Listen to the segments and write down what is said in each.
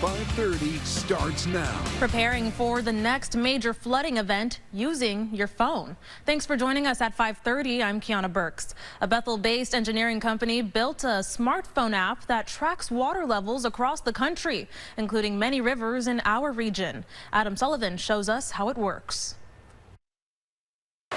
5:30 starts now. Preparing for the next major flooding event using your phone. Thanks for joining us at 5:30. I'm Kiana Burks. A Bethel-based engineering company built a smartphone app that tracks water levels across the country, including many rivers in our region. Adam Sullivan shows us how it works.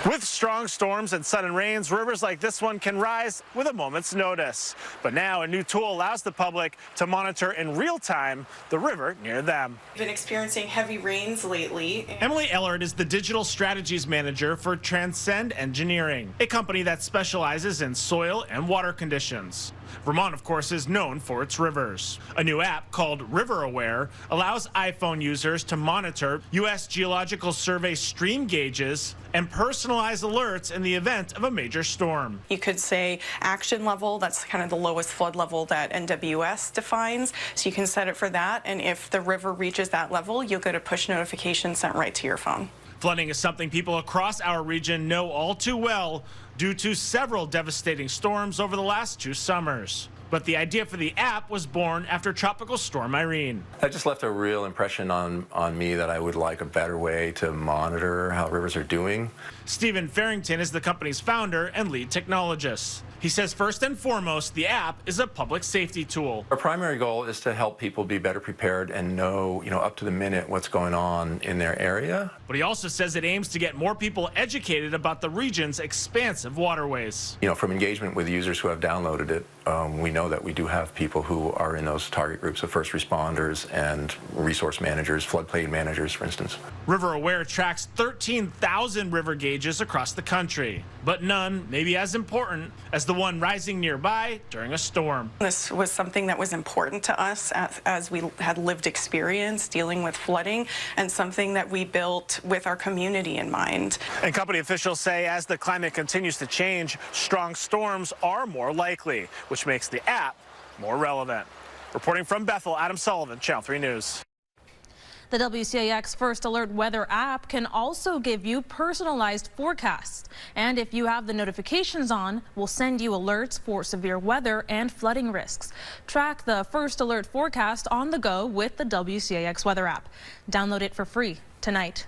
With strong storms and sudden rains, rivers like this one can rise with a moment's notice. But now a new tool allows the public to monitor in real time the river near them. We've been experiencing heavy rains lately. Emily Ellard is the digital strategies manager for Transcend Engineering, a company that specializes in soil and water conditions. Vermont, of course, is known for its rivers. A new app called River Aware allows iPhone users to monitor U.S. Geological Survey stream gauges and personalize alerts in the event of a major storm. You could say action level, that's kind of the lowest flood level that NWS defines. So you can set it for that, and if the river reaches that level, you'll get a push notification sent right to your phone. Flooding is something people across our region know all too well due to several devastating storms over the last 2 summers. But the idea for the app was born after Tropical Storm Irene. That just left a real impression on me that I would like a better way to monitor how rivers are doing. Stephen Farrington is the company's founder and lead technologist. He says first and foremost, the app is a public safety tool. Our primary goal is to help people be better prepared and know, up to the minute what's going on in their area. But he also says it aims to get more people educated about the region's expansive waterways. From engagement with users who have downloaded it, we know that we do have people who are in those target groups of first responders and resource managers, floodplain managers, for instance. River Aware tracks 13,000 river gauges across the country, but none may be as important as the one rising nearby during a storm. This was something that was important to us as we had lived experience dealing with flooding, and something that we built with our community in mind. And company officials say as the climate continues to change, strong storms are more likely, which makes the app more relevant. Reporting from Bethel, Adam Sullivan, Channel 3 News. The WCAX First Alert Weather app can also give you personalized forecasts. And if you have the notifications on, we'll send you alerts for severe weather and flooding risks. Track the First Alert forecast on the go with the WCAX Weather app. Download it for free tonight.